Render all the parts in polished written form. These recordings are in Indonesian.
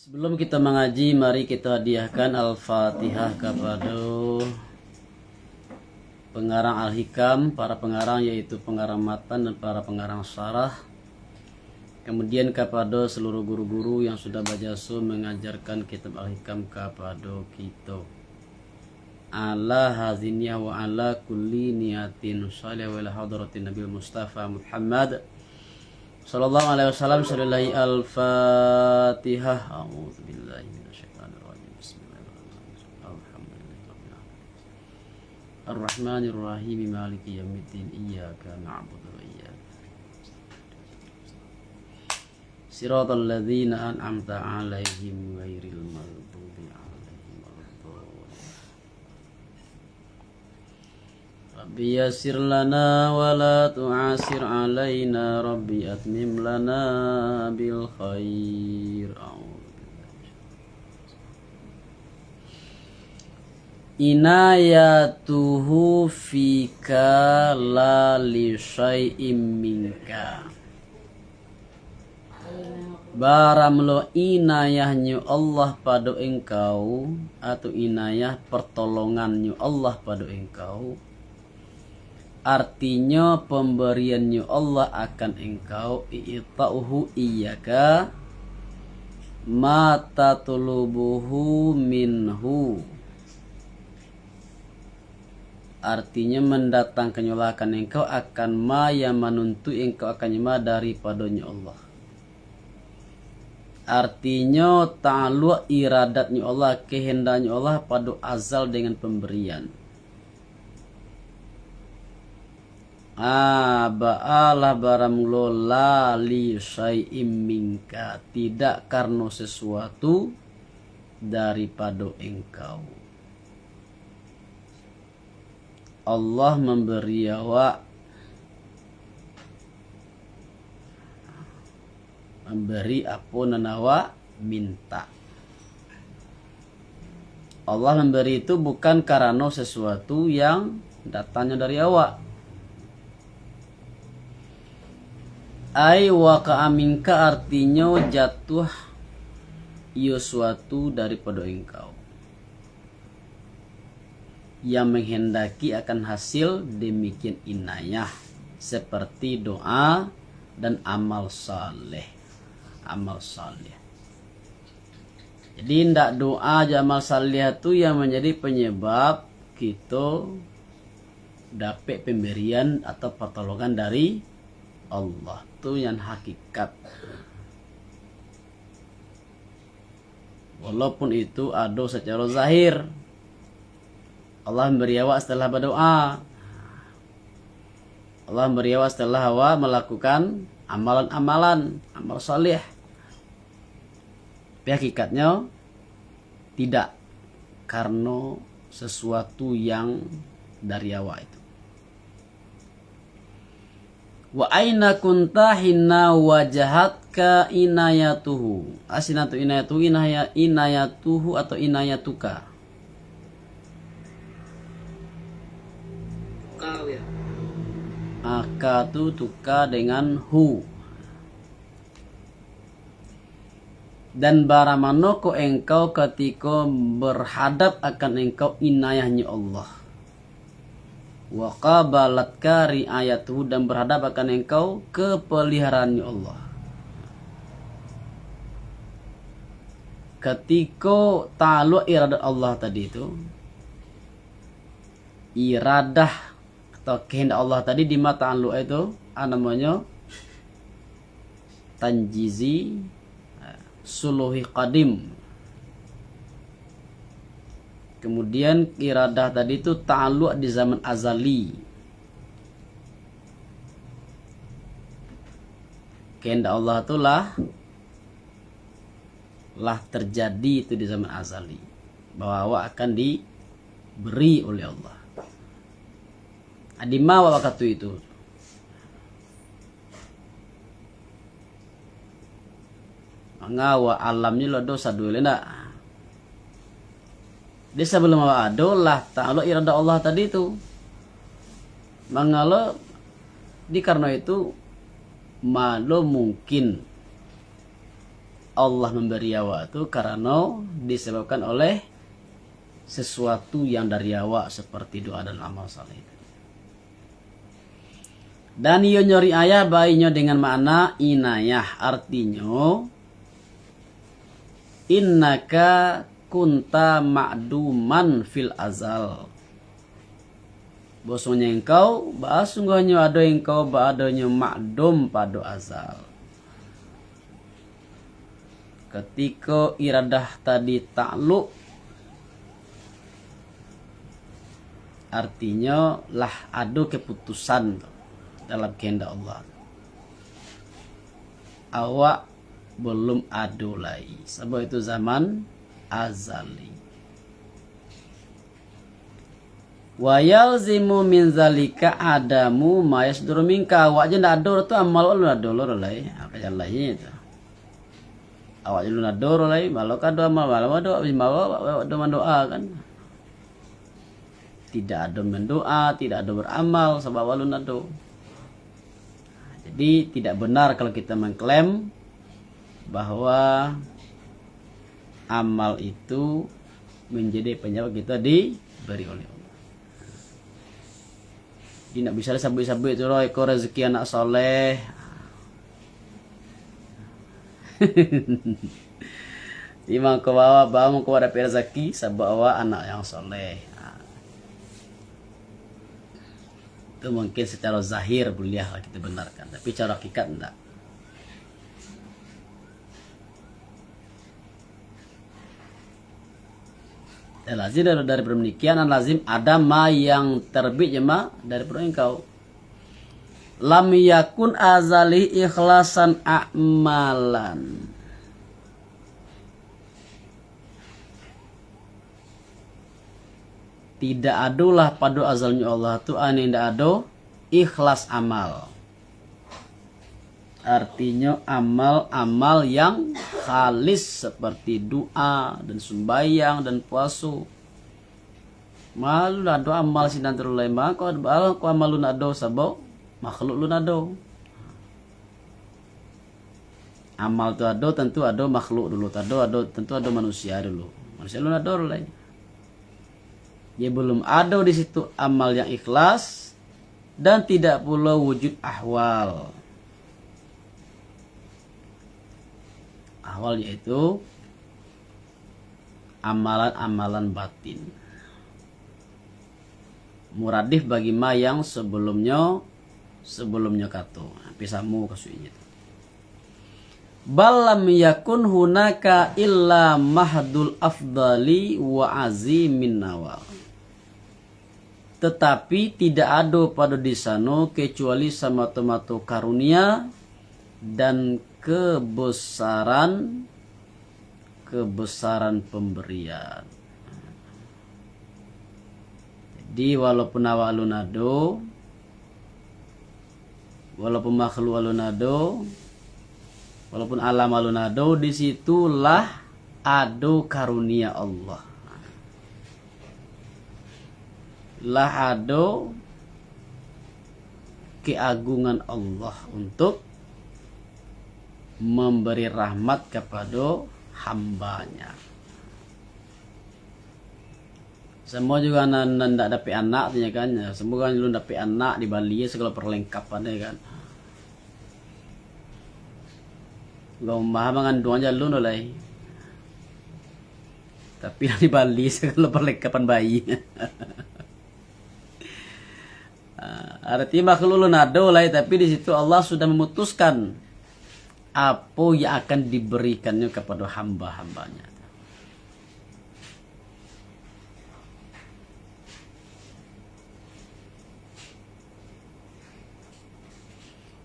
Sebelum kita mengaji, mari kita hadiahkan Al-Fatihah kepada pengarang Al-Hikam, para pengarang yaitu pengarang matan dan para pengarang syarah. Kemudian kepada seluruh guru-guru yang sudah berjasa mengajarkan kitab Al-Hikam kepada kita. Ala haziniyah wa ala kulli niyatin salih wa ila hadratin Nabi Mustafa Muhammad sallallahu alaihi wasallam. Sallallahu al-Fatihah. A'udzu billahi minasyaitonir rajim. Bismillahirrahmanirrahim. Alhamdulillahirabbil alamin. Arrahmanir rahim. Maliki yaumiddin. Iyyaka na'budu wa iyyaka Siratal ladzina an'amta 'alaihim ghairil maghdubi 'alaihim waladdallin. Rabbi yassir lana wa la tu'asir 'alaina. Rabbi atmim lana bil khair. Inayatuhu fika la li syai'im minka. Baramlo inayahnya Allah pada engkau, atau inayah pertolongannya Allah pada engkau, artinya pemberiannya Allah akan engkau, i'ta'uhu iyyaka ma tatlubuhu minhu, artinya mendatangkannya Allah akan engkau akan ma yang menuntut engkau akannya ma daripadanya Allah. Artinya ta'alluq iradatnya Allah, kehendaknya Allah pada azal dengan pemberian. Ba'alah baramlo la li syai'im minka, tidak karena sesuatu daripada engkau. Allah memberi awak, memberi apa nanawa minta. Allah memberi itu bukan karena sesuatu yang datangnya dari awak. Ai waqa'a minka, artinya jatuh sesuatu daripada engkau yang menghendaki akan hasil demikian inayah, seperti doa dan amal saleh. Amal saleh. Jadi ndak doa aja, amal saleh itu yang menjadi penyebab kita dapat pemberian atau pertolongan dari Allah. Itu yang hakikat. Walaupun itu ada secara zahir. Allah memberi awak setelah berdoa. Allah memberi awak setelah awak melakukan amalan-amalan, amal saleh. Tapi hakikatnya tidak, karena sesuatu yang dari awak itu. Wa aina kunta hinna wajahatka inayatuhu. Asinatu inayatuhu, inayatuhu atau inayatuka. Kau ya. Akatu tuka dengan hu. Dan baramano ko engkau ketika berhadap akan engkau inayahnya Allah. Wa qabalatka riayatuhu, dan berhadap akan engkau kepeliharaannya Allah. Ketika ta'alluq iradat Allah tadi itu, iradah atau kehendak Allah tadi di mata ta'alluq itu namanya tanjizi suluhi qadim. Kemudian iradah tadi itu ta'alluq di zaman azali. Kehendak Allah itulah terjadi itu di zaman azali, bahwa awak akan diberi oleh Allah. Adima waktu itu. Ngawa alamnya lo dosa dulu ndak. Dia sebelum ada lah ta'ala irada Allah tadi itu. Mangalo di karena itu malo mungkin Allah memberi awak itu karena disebabkan oleh sesuatu yang dari awak seperti doa dan amal saleh. Dan iyo nyori ayah bayinya dengan makna inayah, artinya innaka kunta ma'duman fil azal. Bosnya engkau sungguhnya ada engkau adanya ma'dum pada azal. Ketika iradah tadi takluk, artinya lah ada keputusan dalam kehendak Allah. Awak belum ada lagi. Sebab itu zaman azali. Wa yalzimu min zalika adamu ma yasduru minka. Awak je ndak ada tu amal lu ada lor lai. Apa jalannya itu. Awak je lu ada lai, malu ka do amal malu do doa kan. Tidak ada mendoa, tidak ada beramal sebab walu nado. Jadi tidak benar kalau kita mengklaim bahwa amal itu menjadi penyebab kita diberi oleh Allah. Jadi tidak bisa sabit-sabit itu roh ekor rezeki anak soleh. Imam ke bawah mau dapat rezeki sebab awak anak yang soleh. Itu mungkin secara zahir boleh kita benarkan, tapi cara hakikat enggak. Dan lazim dari demikian dan lazim ada ma yang terbit jema dari perut engkau. Lam yakun azali ikhlasan a'malan. Tidak adalah pada azalnya Allah tu ane tidak ada ikhlas amal. Artinya amal-amal yang khalis seperti doa dan sembahyang dan puasa. Malu ada amal sinan terulai maka ko amal lu nado sabau makhluk lu nado. Amal tu ada tentu ada makhluk dulu, tentu ada manusia dulu. Manusia lu nado lain. Ya belum ada di situ amal yang ikhlas dan tidak pula wujud ahwal. Ahwal yaitu amalan-amalan batin. Muradif bagi ma yang sebelumnya katu. Pisamu kasuinya. Balam yakun hunaka illa mahdul afdali wa azimin nawal. Tetapi tidak ada pada di sana kecuali semata-mata karunia dan kebesaran pemberian. Jadi walaupun awak alunado, walaupun makhluk alunado, walaupun alam alunado, disitulah ada karunia Allah. Lah ada keagungan Allah untuk memberi rahmat kepada hambanya. Semua juga tidak dapat anak kan. Semua kan lu dapat anak di Bali segala perlengkapannya kan. Gak memaham mengandung aja lu nolai. Tapi di Bali segala perlengkapan bayi. Artinya makhluk lu nado lah, tapi di situ Allah sudah memutuskan apa yang akan diberikannya kepada hamba-hambanya.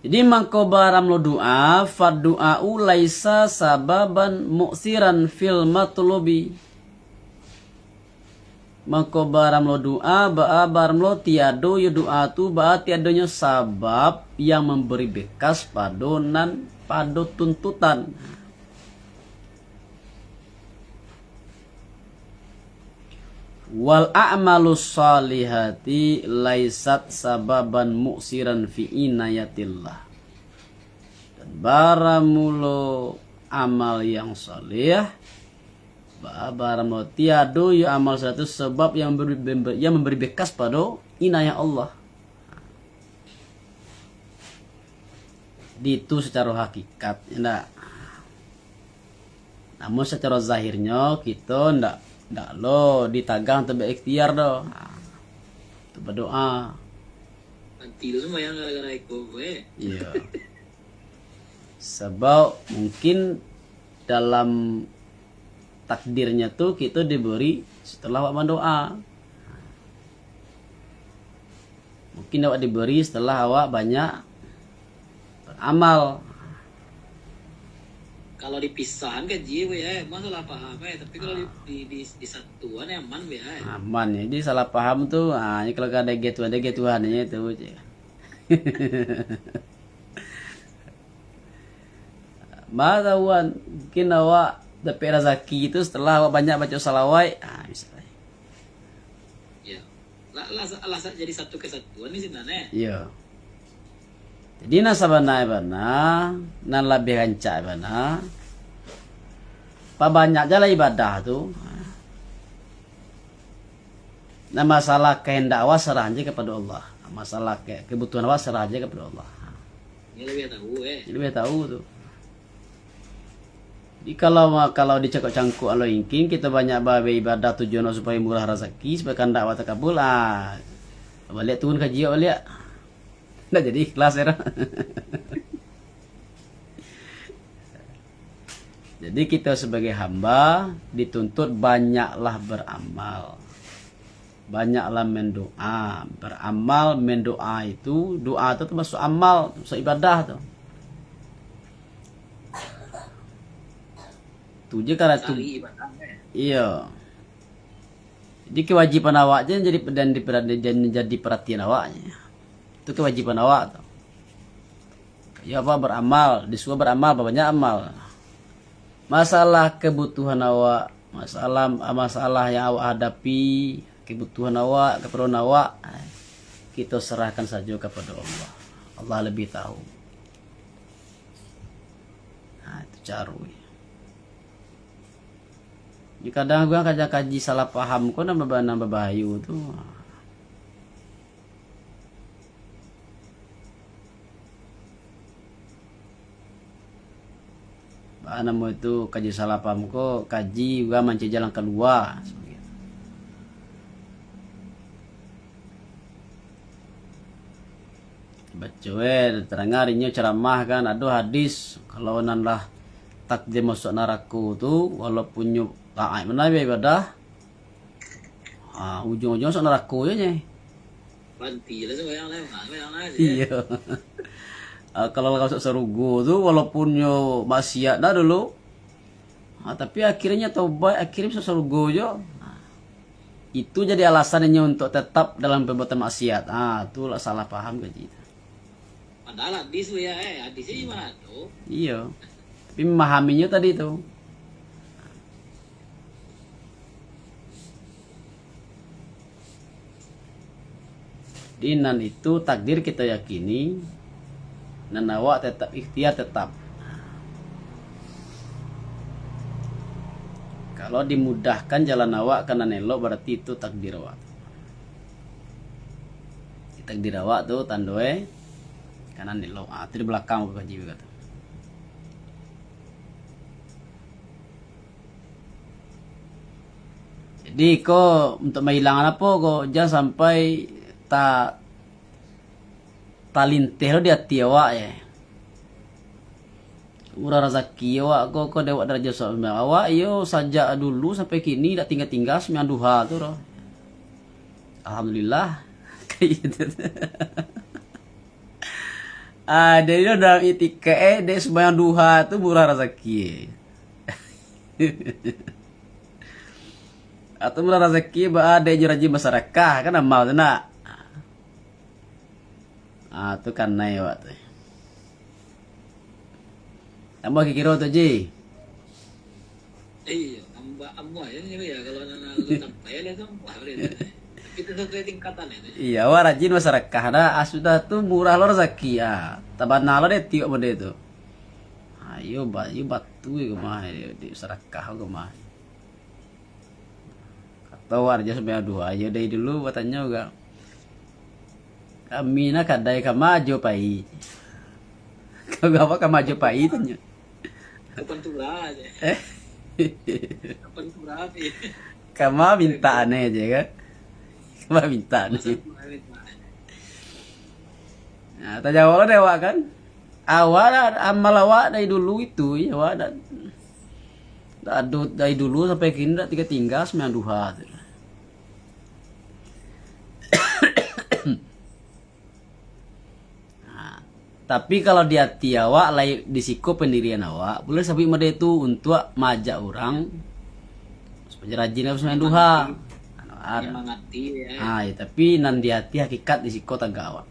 Jadi mangko baram lo doa, fadu'a'u laisa sababan mu'siran fil matlubi. Mangko baram lo doa, baram lo tiado ya doa tu tiadonya sabab yang memberi bekas padonan pada tuntutan. Wal a'malu salihati laisat sababan mu'siran fi inayatillah. Dan baramulo amal yang saleh, barang tiado ya amal satu sebab yang memberi bekas pada inayah Allah. Itu secara hakikat, enggak. Namun secara zahirnya kita enggak lo ditagang atau berikhtiar do. Itu berdoa. Nanti lu sembahyang gara-gara itu gue. Iya. Sebab mungkin dalam takdirnya tuh kita diberi setelah awak berdoa. Mungkin awak diberi setelah awak banyak beramal. Kalau dipisahan kan jiwa ya, masalah paham ya. Tapi kalau di satuan ya aman ya. Aman ya. Jadi salah paham tuh, ini kalau ada Tuhannya itu. Wan, mungkin awak dapat rezeki itu setelah awak banyak baca salawat, misalnya. Ya, lah jadi satu kesatuan di sini nih. Iya. Jadi nasabana bana, nan lebih rancak bana. Pa banyak jalan ibadah tuh. Nah masalah kehendak awak serah aja kepada Allah. Masalah kebutuhan awak serah aja kepada Allah. Ini lebih tahu Jadi lebih tahu tuh. Jadi kalau dicangkuk Allah ingin kita banyak ibadah tujuan supaya murah rezeki, supaya kandak awak terkabul. Balik turun kaji balik. Nah jadi ikhlas ya. Jadi kita sebagai hamba dituntut banyaklah beramal. Banyaklah mendoa. Beramal, mendoa itu, doa itu termasuk amal, termasuk ibadah tuh. Tuh je karena tuh. Iya. Jadi kewajiban awaknya jadi perhatian awaknya. Itu kewajiban awak tuh. Ya apa beramal, disuruh beramal, banyak amal. Masalah kebutuhan awak, masalah yang awak hadapi, kebutuhan awak, keperluan awak, kita serahkan saja kepada Allah. Allah lebih tahu. Nah, itu cara. Jadi kadang gua kaji salah paham kok nambah bahayu tuh. Namu itu kaji salah paham kok kaji juga manci jalan keluar. Baca terangarinya ceramah kan ada hadis kalau nanlah takdir masuk neraka tuh walaupun nyuk taat mana ibadah ujung-ujung masuk neraka ya nya. Banti lah sembahyang lah. Iya. Kalau masuk surga tuh walaupun yo maksiat dah dulu. Tapi akhirnya tobat, akhirnya masuk surga jo. Itu jadi alasannya untuk tetap dalam perbuatan maksiat. Itulah salah paham gaji. Padahal hadis ya, hadisnya gimana tuh? Iya. Tapi memahaminya tadi tuh. Dinan itu takdir kita yakini. Dan awak tetap ikhtiar tetap. Kalau dimudahkan jalan awak karena nelok berarti itu takdir awak. Takdir awak tuh tandoe kanan nelok. Itu di belakang aku kaji kata. Jadi kok untuk menghilangkan apa kok jangan sampai talinteh lo di hati awak ya. Murah rezeki awak kok dewak derajat soalnya awak yo saja dulu sampai kini dak tinggal sembilan duha tuh roh. Alhamdulillah kayak gitu. Dia udah itikah dia sembilan duha tuh murah rezeki. Atau murah rezeki ada rajin masyarakat kan amal tuh nak. Itu kan naik waktu. Tambah kira tu je. Iya, ambah ya kalau anak sampai dia sampai dia. Kita sesuai tingkatan itu. Iya, wah rajin masyarakat dah. Sudah tu murah lo rezeki Tabana lo deh tiok benda itu. Ayo batu ke mah di serakah ke mah. Atau arja sampai dua ayo dari dulu katanya juga. Kami nak kadai kamajo pai. Kau apa kamajo pai tanya. Kapan turah aja. Kapan turah sih. Kama minta aneh aja kan. Kama minta aneh. Nah, tanya awal dewa kan. Awal amal awak dari dulu itu ya awak dari dulu sampai kini dah tinggal 9 duha. Nah, tapi kalau di hati awak lai disiko pendirian awak boleh sampai made itu untuk majak orang supaya rajin harus 9 duha. Mengati ya. Ya, tapi nan di hati hakikat disiko tangga awak.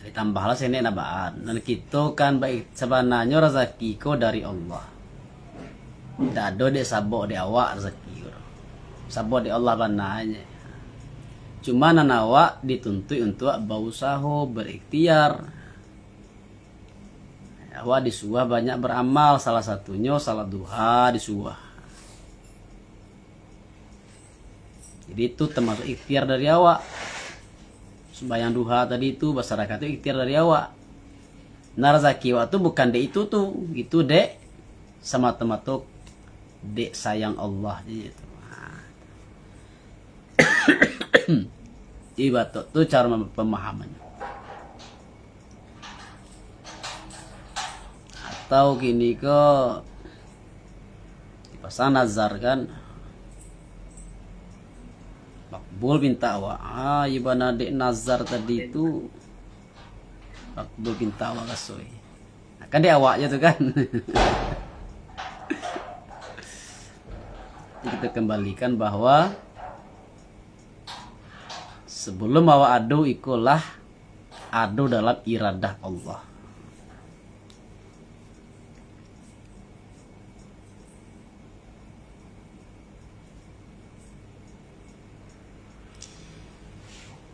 Ditambahlah sini nabaan dan kita kan baik sebenarnya rezeki ko dari Allah. Tidak ada dek sabok di awak rezeki ko. Sabok di Allah bananya. Cuma nan awak dituntut untuk berusaha berikhtiar. Awak disuah banyak beramal, salah satunya salat duha disuah. Jadi itu termasuk ikhtiar dari awak. Sembahyang duha tadi itu masyarakat itu ikhtiar dari awak. Nah rezeki awak tuh bukan dek itu tuh, itu dek sama tematuk dek sayang Allah gitu. Ibadah tuh cara pemahamannya. Atau gini ke pasang nazar kan. Makbul minta awak. Ibana dek nazar tadi itu makbul minta awak kasoi. Nah, kan dia awaknya tuh kan. Kita kembalikan bahwa sebelum awak adu ikulah adu dalam iradah Allah.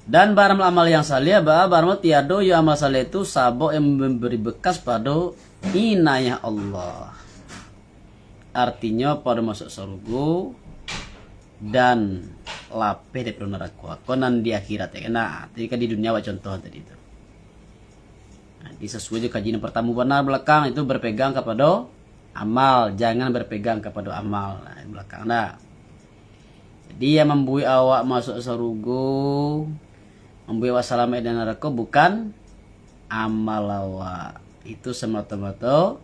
Dan barang amal yang salih barang tiado ya amal salih itu sabok yang memberi bekas pada inayah Allah. Artinya pada masuk surga dan lapeh dari neraka. Konan di akhirat ya. Nah, tadi kan di dunia contoh tadi itu. Nah, sesuai juga kajian pertama benar belakang itu berpegang kepada amal, jangan berpegang kepada amal. Nah, belakang. Nah, jadi yang membuat awak masuk surga, membuat awak selamat dari neraka bukan amal awak. Itu semata-mata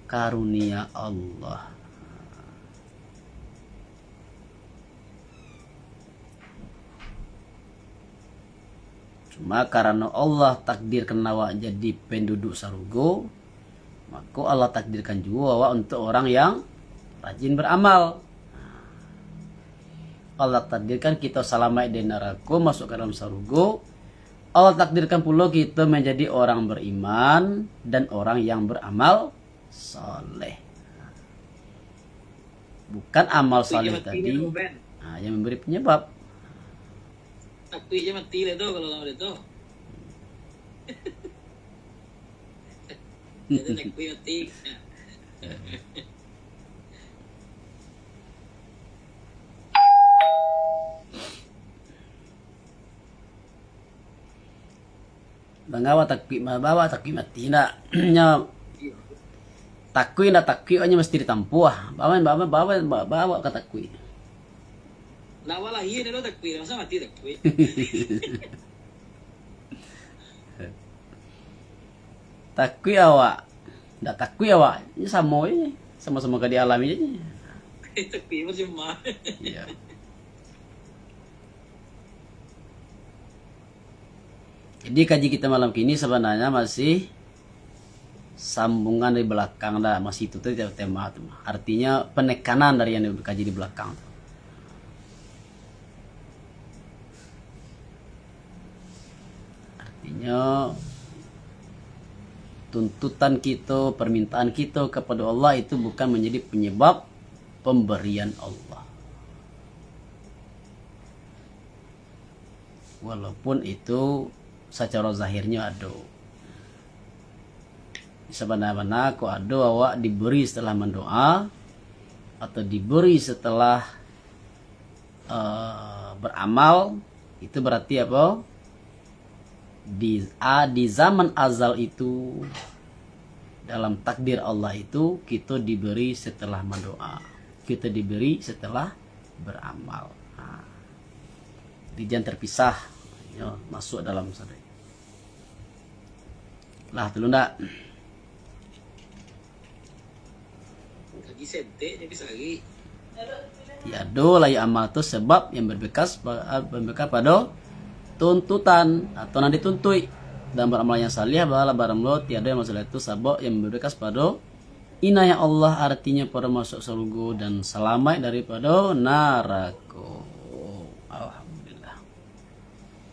karunia Allah. Cuma karena Allah takdirkan awak jadi penduduk surga, maka Allah takdirkan juga awak untuk orang yang rajin beramal. Allah takdirkan kita selamat dari neraka masuk ke dalam surga. Allah takdirkan pula kita menjadi orang beriman dan orang yang beramal soleh. Bukan amal soleh tadi yang memberi penyebab. Takwi aja mati lah tuh kalau sama dia tuh. Jadi takwi mati. Bangawa takwi bawa takwi mati nak nya takwi hanya mesti ditampu bawa ke takwi. Lawa lah iya lo takwi masa mati takwi. Takwi awak ndak takwi awak ini sama-sama ke dialami aja. Takwi percuma. Iya. Jadi kaji kita malam kini sebenarnya masih sambungan dari belakang dah, masih itu tuh tema tuh. Artinya penekanan dari yang dikaji di belakang. Artinya tuntutan kita, permintaan kita kepada Allah itu bukan menjadi penyebab pemberian Allah. Walaupun itu secara zahirnya ada. Sabana-bana ko ado awak diberi setelah mendoa atau diberi setelah beramal, itu berarti apa? Di zaman azal itu, dalam takdir Allah itu, kita diberi setelah mendoa, kita diberi setelah beramal. Nah, jangan terpisah, ya, masuk dalam sana. Lah dulu ndak. Lagi sente nya bisa lagi. Ya do lai amal itu sebab yang berbekas pada tuntutan atau nanti tuntui dan beramal yang salih bala barang lo tiada yang masalah itu sabab yang berbekas pada inayah Allah, artinya pada masuk surga dan selamat daripada neraka.